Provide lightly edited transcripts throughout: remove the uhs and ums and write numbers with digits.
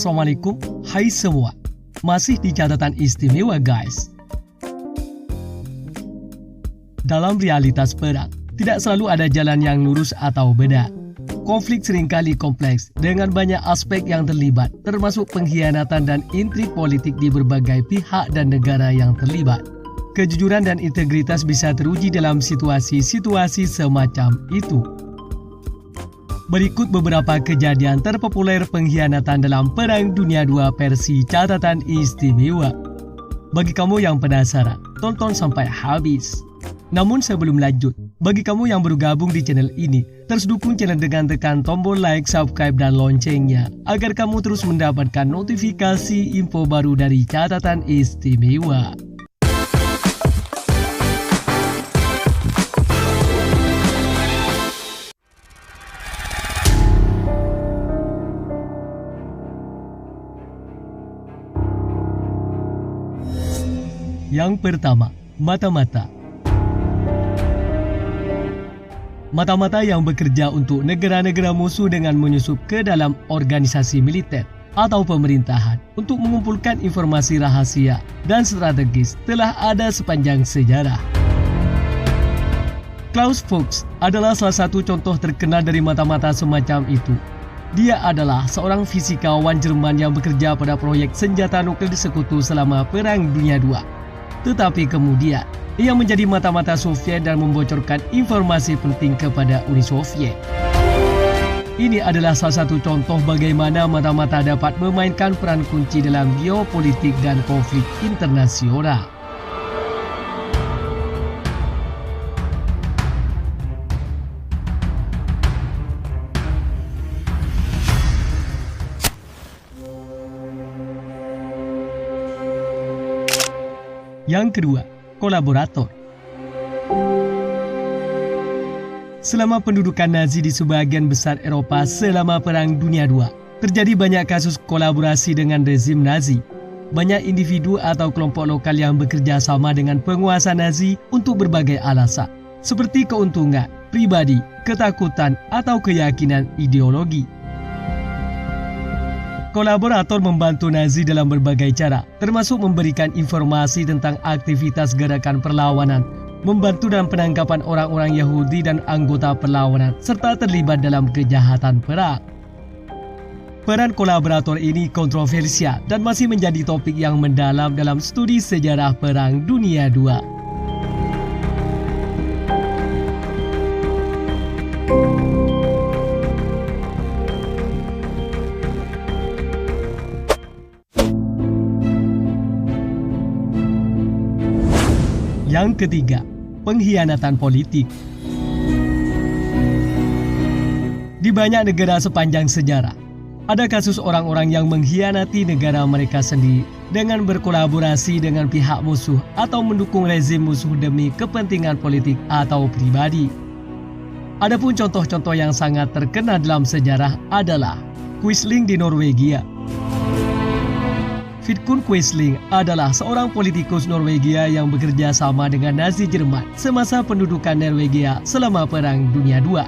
Assalamualaikum, hai semua. Masih di catatan istimewa guys. Dalam realitas perang, tidak selalu ada jalan yang lurus atau benar. Konflik seringkali kompleks dengan banyak aspek yang terlibat, termasuk pengkhianatan dan intrik politik di berbagai pihak dan negara yang terlibat. Kejujuran dan integritas bisa teruji dalam situasi-situasi semacam itu. Berikut beberapa kejadian terpopuler pengkhianatan dalam Perang Dunia II versi catatan istimewa. Bagi kamu yang penasaran, tonton sampai habis. Namun sebelum lanjut, bagi kamu yang baru gabung di channel ini, terus dukung channel dengan tekan tombol like, subscribe, dan loncengnya, agar kamu terus mendapatkan notifikasi info baru dari catatan istimewa. Yang pertama, mata-mata. Mata-mata yang bekerja untuk negara-negara musuh dengan menyusup ke dalam organisasi militer atau pemerintahan untuk mengumpulkan informasi rahasia dan strategis telah ada sepanjang sejarah. Klaus Fuchs adalah salah satu contoh terkenal dari mata-mata semacam itu. Dia adalah seorang fisikawan Jerman yang bekerja pada proyek senjata nuklir sekutu selama Perang Dunia II. Tetapi kemudian, ia menjadi mata-mata Soviet dan membocorkan informasi penting kepada Uni Soviet. Ini adalah salah satu contoh bagaimana mata-mata dapat memainkan peran kunci dalam geopolitik dan konflik internasional. Yang kedua, kolaborator. Selama pendudukan Nazi di sebagian besar Eropa selama Perang Dunia II, terjadi banyak kasus kolaborasi dengan rezim Nazi. Banyak individu atau kelompok lokal yang bekerja sama dengan penguasa Nazi untuk berbagai alasan, seperti keuntungan, pribadi, ketakutan, atau keyakinan ideologi. Kolaborator membantu Nazi dalam berbagai cara, termasuk memberikan informasi tentang aktivitas gerakan perlawanan, membantu dalam penangkapan orang-orang Yahudi dan anggota perlawanan, serta terlibat dalam kejahatan perang. Peran kolaborator ini kontroversial dan masih menjadi topik yang mendalam dalam studi sejarah Perang Dunia II. Yang ketiga, pengkhianatan politik. Di banyak negara sepanjang sejarah, ada kasus orang-orang yang mengkhianati negara mereka sendiri dengan berkolaborasi dengan pihak musuh atau mendukung rezim musuh demi kepentingan politik atau pribadi. Adapun contoh-contoh yang sangat terkenal dalam sejarah adalah Quisling di Norwegia. Vidkun Quisling adalah seorang politikus Norwegia yang bekerja sama dengan Nazi Jerman semasa pendudukan Norwegia selama Perang Dunia II.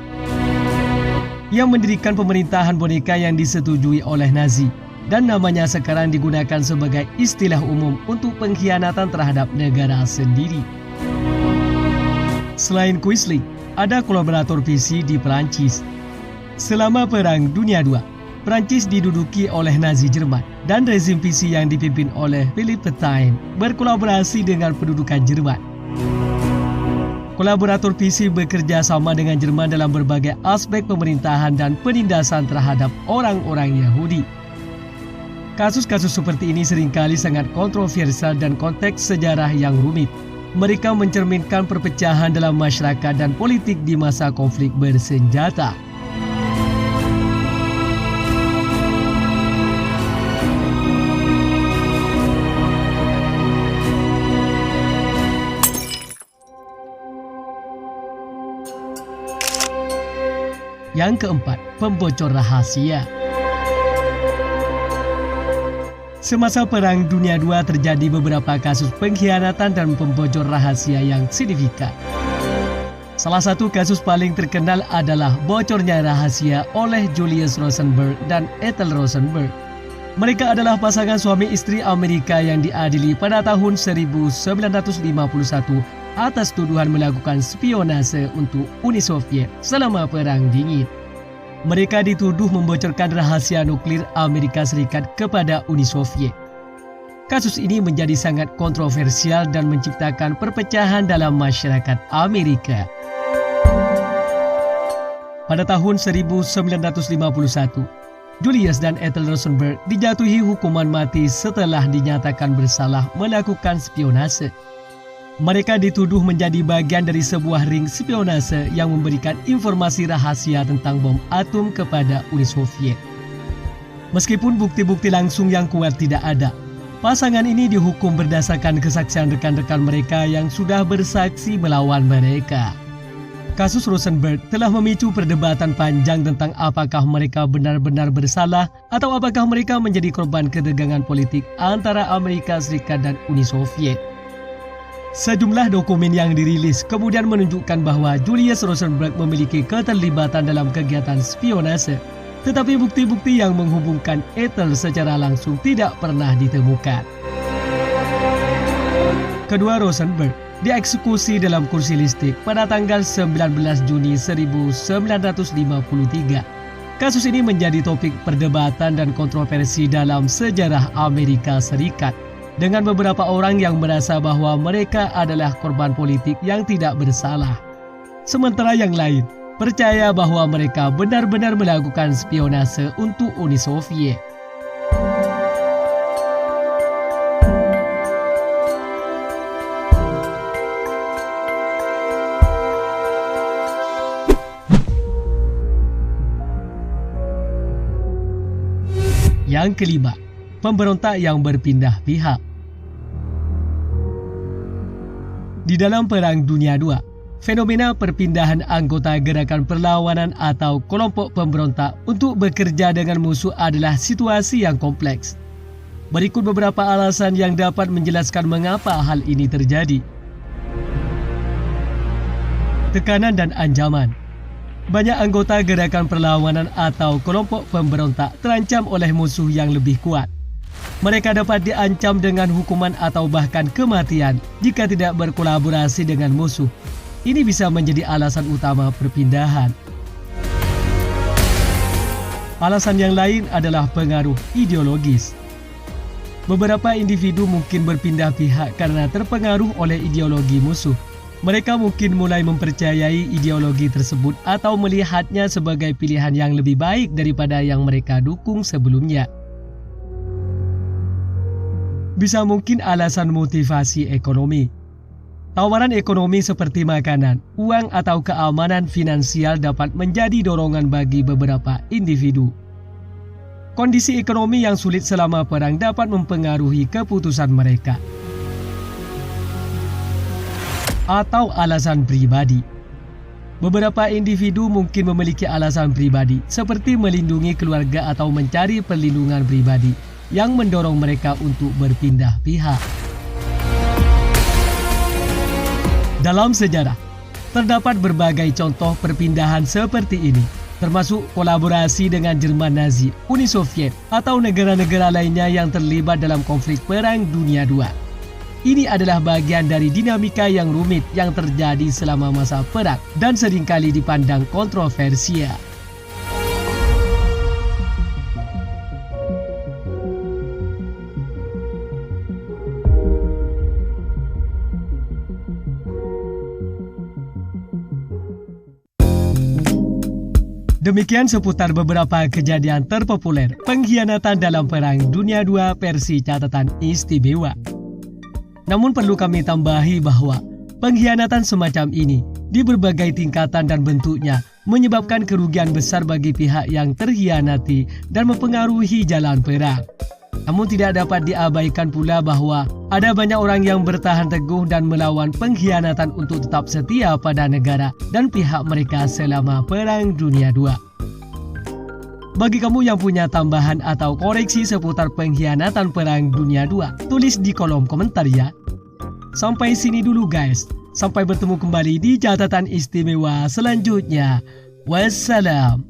Ia mendirikan pemerintahan boneka yang disetujui oleh Nazi, dan namanya sekarang digunakan sebagai istilah umum untuk pengkhianatan terhadap negara sendiri. Selain Quisling, ada kolaborator visi di Perancis. Selama Perang Dunia II, Perancis diduduki oleh Nazi Jerman dan rezim visi yang dipimpin oleh Philippe Pétain berkolaborasi dengan pendudukan Jerman. Kolaborator visi bekerja sama dengan Jerman dalam berbagai aspek pemerintahan dan penindasan terhadap orang-orang Yahudi. Kasus-kasus seperti ini seringkali sangat kontroversial dan konteks sejarah yang rumit. Mereka mencerminkan perpecahan dalam masyarakat dan politik di masa konflik bersenjata. Yang keempat, pembocor rahasia. Semasa Perang Dunia II terjadi beberapa kasus pengkhianatan dan pembocor rahasia yang signifikan. Salah satu kasus paling terkenal adalah bocornya rahasia oleh Julius Rosenberg dan Ethel Rosenberg. Mereka adalah pasangan suami istri Amerika yang diadili pada tahun 1951 atas tuduhan melakukan spionase untuk Uni Soviet selama Perang Dingin. Mereka dituduh membocorkan rahasia nuklir Amerika Serikat kepada Uni Soviet. Kasus ini menjadi sangat kontroversial dan menciptakan perpecahan dalam masyarakat Amerika. Pada tahun 1951, Julius dan Ethel Rosenberg dijatuhi hukuman mati setelah dinyatakan bersalah melakukan spionase. Mereka dituduh menjadi bagian dari sebuah ring spionase yang memberikan informasi rahasia tentang bom atom kepada Uni Soviet. Meskipun bukti-bukti langsung yang kuat tidak ada, pasangan ini dihukum berdasarkan kesaksian rekan-rekan mereka yang sudah bersaksi melawan mereka. Kasus Rosenberg telah memicu perdebatan panjang tentang apakah mereka benar-benar bersalah atau apakah mereka menjadi korban ketegangan politik antara Amerika Serikat dan Uni Soviet. Sejumlah dokumen yang dirilis kemudian menunjukkan bahwa Julius Rosenberg memiliki keterlibatan dalam kegiatan spionase, tetapi bukti-bukti yang menghubungkan Ethel secara langsung tidak pernah ditemukan. Kedua Rosenberg dieksekusi dalam kursi listrik pada tanggal 19 Juni 1953. Kasus ini menjadi topik perdebatan dan kontroversi dalam sejarah Amerika Serikat, dengan beberapa orang yang merasa bahwa mereka adalah korban politik yang tidak bersalah. Sementara yang lain percaya bahwa mereka benar-benar melakukan spionase untuk Uni Soviet. Yang kelima, pemberontak yang berpindah pihak. Di dalam Perang Dunia II, fenomena perpindahan anggota gerakan perlawanan atau kelompok pemberontak untuk bekerja dengan musuh adalah situasi yang kompleks. Berikut beberapa alasan yang dapat menjelaskan mengapa hal ini terjadi. Tekanan dan ancaman. Banyak anggota gerakan perlawanan atau kelompok pemberontak terancam oleh musuh yang lebih kuat. Mereka dapat diancam dengan hukuman atau bahkan kematian jika tidak berkolaborasi dengan musuh. Ini bisa menjadi alasan utama perpindahan. Alasan yang lain adalah pengaruh ideologis. Beberapa individu mungkin berpindah pihak karena terpengaruh oleh ideologi musuh. Mereka mungkin mulai mempercayai ideologi tersebut atau melihatnya sebagai pilihan yang lebih baik daripada yang mereka dukung sebelumnya. Bisa mungkin alasan motivasi ekonomi. Tawaran ekonomi seperti makanan, uang atau keamanan finansial dapat menjadi dorongan bagi beberapa individu. Kondisi ekonomi yang sulit selama perang dapat mempengaruhi keputusan mereka. Atau alasan pribadi. Beberapa individu mungkin memiliki alasan pribadi seperti melindungi keluarga atau mencari perlindungan pribadi yang mendorong mereka untuk berpindah pihak. Dalam sejarah, terdapat berbagai contoh perpindahan seperti ini, termasuk kolaborasi dengan Jerman Nazi, Uni Soviet, atau negara-negara lainnya yang terlibat dalam konflik Perang Dunia II. Ini adalah bagian dari dinamika yang rumit yang terjadi selama masa perang dan seringkali dipandang kontroversial. Demikian seputar beberapa kejadian terpopuler pengkhianatan dalam Perang Dunia II versi catatan istimewa. Namun perlu kami tambahi bahwa pengkhianatan semacam ini di berbagai tingkatan dan bentuknya menyebabkan kerugian besar bagi pihak yang terkhianati dan mempengaruhi jalan perang. Namun tidak dapat diabaikan pula bahwa ada banyak orang yang bertahan teguh dan melawan pengkhianatan untuk tetap setia pada negara dan pihak mereka selama Perang Dunia II. Bagi kamu yang punya tambahan atau koreksi seputar pengkhianatan Perang Dunia II, tulis di kolom komentar ya. Sampai sini dulu guys. Sampai bertemu kembali di catatan istimewa selanjutnya. Wassalam.